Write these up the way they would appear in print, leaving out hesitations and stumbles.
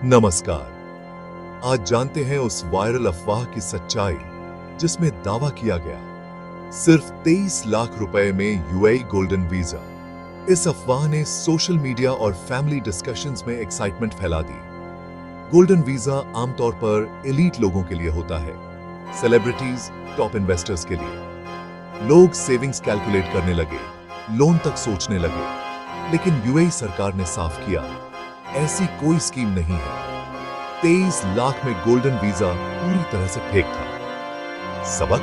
नमस्कार। आज जानते हैं उस वायरल अफवाह की सच्चाई जिसमें दावा किया गया सिर्फ 23 लाख रुपए में यूएई गोल्डन वीजा। इस अफवाह ने सोशल मीडिया और फैमिली डिस्कशंस में एक्साइटमेंट फैला दी। गोल्डन वीजा आमतौर पर एलीट लोगों के लिए होता है, सेलिब्रिटीज, टॉप इन्वेस्टर्स के लिए। लोग सेविंग्स कैलकुलेट करने लगे, लोन तक सोचने लगे, लेकिन यूएई सरकार ने साफ किया ऐसी कोई स्कीम नहीं है। 23 लाख में गोल्डन वीजा पूरी तरह से फेक था। सबक,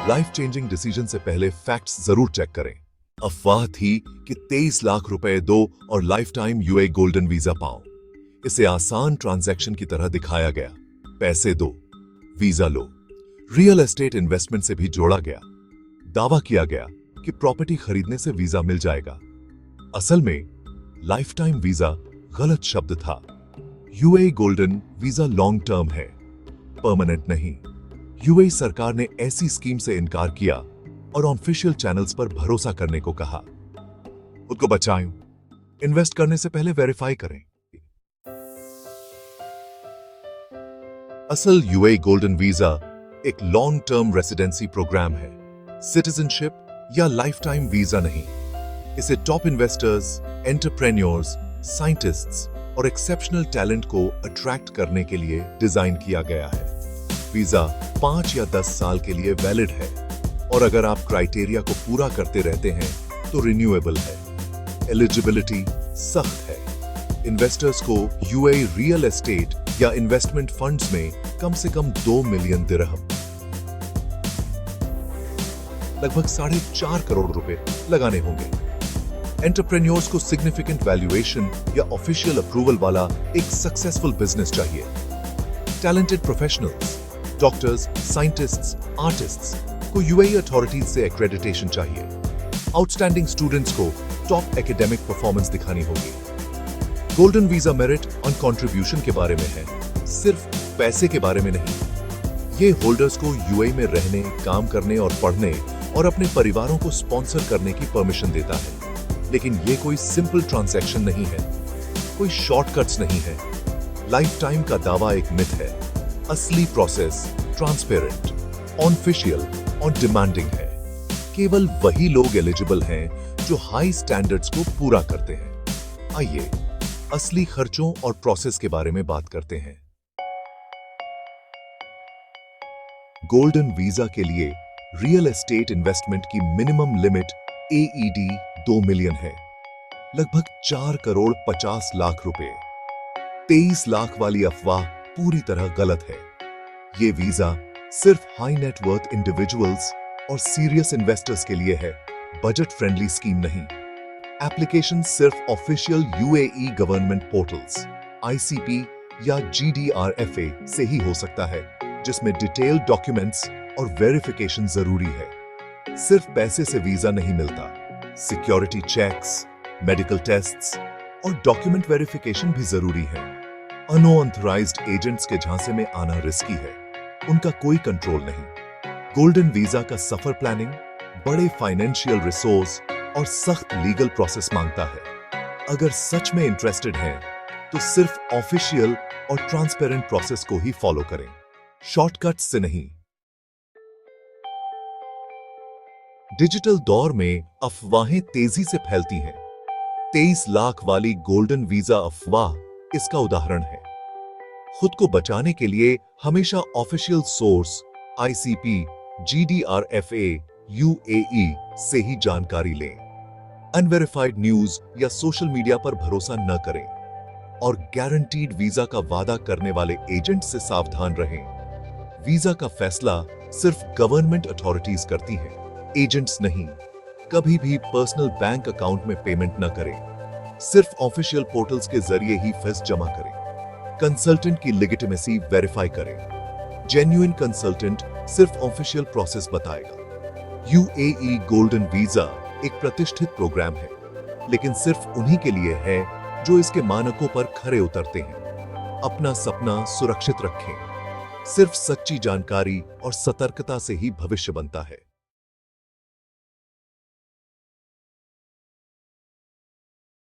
लाइफ चेंजिंग डिसीजन से पहले फैक्ट्स जरूर चेक करें। अफवाह थी कि 23 लाख रुपए दो और life time UAE golden visa पाओ। इसे आसान ट्रांजैक्शन की तरह दिखाया गया। पैसे दो, वीजा लो। रियल एस्टेट इन्वेस्टमेंट से भी जोड़ा गया। दावा किया गया कि प्रॉपर्टी खरीदने से वीजा मिल जाएगा। असल में लाइफ टाइम वीजा गलत शब्द था। UAE golden visa long term है, परमानेंट नहीं। यूएई सरकार ने ऐसी स्कीम से इनकार किया और ऑफिशियल चैनल्स पर भरोसा करने को कहा। खुद को बचाएं, इन्वेस्ट करने से पहले वेरीफाई करें। असल यूएई गोल्डन वीजा एक लॉन्ग टर्म रेसिडेंसी प्रोग्राम है, सिटीजनशिप या लाइफ टाइम वीजा नहीं। इसे टॉप इन्वेस्टर्स, एंटरप्रेन्योर्स, साइंटिस्ट्स और एक्सेप्शनल टैलेंट को अट्रैक्ट करने के लिए डिजाइन किया गया है। वीजा 5 या 10 साल के लिए वैलिड है और अगर आप क्राइटेरिया को पूरा करते रहते हैं तो रिन्यूएबल है। एलिजिबिलिटी सख्त है। इन्वेस्टर्स को यूएई रियल एस्टेट या इन्वेस्टमेंट फंड्स में कम से कम 2 मिलियन दिरहम, लगभग 4.5 करोड़ रुपए लगाने होंगे। एंटरप्रेन्योर्स को सिग्निफिकेंट वैल्यूएशन या ऑफिशियल अप्रूवल वाला एक सक्सेसफुल बिजनेस चाहिए। Talented professionals, doctors, scientists, artists को यूएई अथॉरिटीज से एक्रेडिटेशन चाहिए। आउटस्टैंडिंग स्टूडेंट्स को टॉप एकेडमिक परफॉर्मेंस दिखानी होगी। Golden visa merit on contribution के बारे में है, सिर्फ पैसे के बारे में नहीं। ये होल्डर्स को यूएई में रहने, काम करने और पढ़ने और अपने परिवारों को स्पॉन्सर करने की परमिशन देता है। लेकिन ये कोई सिंपल ट्रांजैक्शन नहीं है, कोई शॉर्टकट्स नहीं है। लाइफ टाइम का दावा एक मिथ है। असली प्रोसेस ट्रांसपेरेंट, ऑफिशियल और डिमांडिंग है। केवल वही लोग एलिजिबल हैं जो हाई स्टैंडर्ड्स को पूरा करते हैं। आइए असली खर्चों और प्रोसेस के बारे में बात करते हैं। गोल्डन वीजा के लिए रियल एस्टेट इन्वेस्टमेंट की मिनिमम लिमिट एईडी 2 मिलियन है, लगभग 4 करोड़ 50 लाख रुपए। 23 लाख वाली अफवाह पूरी तरह गलत है। ये वीजा सिर्फ हाई नेटवर्थ इंडिविजुअल्स और सीरियस इन्वेस्टर्स के लिए है, बजट फ्रेंडली स्कीम नहीं। एप्लीकेशन सिर्फ official UAE government portals, ICP या जीडीआरएफए से ही हो सकता है, जिसमें डिटेल्ड डॉक्यूमेंट्स और वेरिफिकेशन जरूरी है। सिर्फ पैसे से वीजा नहीं मिलता, सिक्योरिटी चेक्स, मेडिकल टेस्ट्स और डॉक्यूमेंट वेरिफिकेशन भी जरूरी है। अनऑथराइज्ड एजेंट्स के झांसे में आना रिस्की है, उनका कोई कंट्रोल नहीं। गोल्डन वीजा का सफर प्लानिंग, बड़े फाइनेंशियल रिसोर्स और सख्त लीगल प्रोसेस मांगता है। अगर सच में इंटरेस्टेड हैं, तो सिर्फ ऑफिशियल और ट्रांसपेरेंट प्रोसेस को ही फॉलो करें, शॉर्टकट्स से नहीं। डिजिटल दौर में अफवाहें तेजी से फैलती हैं। 23 लाख वाली गोल्डन वीजा अफवाह इसका उदाहरण है। खुद को बचाने के लिए हमेशा ऑफिशियल सोर्स, आईसीपी, जीडीआरएफए, यूएई से ही जानकारी लें। अनवेरिफाइड न्यूज या सोशल मीडिया पर भरोसा न करें और गारंटीड वीजा का वादा करने वाले एजेंट से सावधान रहें। वीजा का फैसला सिर्फ गवर्नमेंट अथॉरिटीज करती हैं, एजेंट्स नहीं। कभी भी पर्सनल बैंक अकाउंट में पेमेंट न करें, सिर्फ ऑफिशियल पोर्टल्स के जरिए ही फीस जमा करें। कंसल्टेंट की लेजिटिमेसी वेरीफाई करें। जेन्युइन कंसल्टेंट सिर्फ ऑफिशियल प्रोसेस बताएगा। यूएई गोल्डन वीजा एक प्रतिष्ठित प्रोग्राम है, लेकिन सिर्फ उन्हीं के लिए है जो इसके मानकों पर खरे उतरते हैं। अपना सपना सुरक्षित रखें। सिर्फ सच्ची जानकारी और सतर्कता से ही भविष्य बनता है।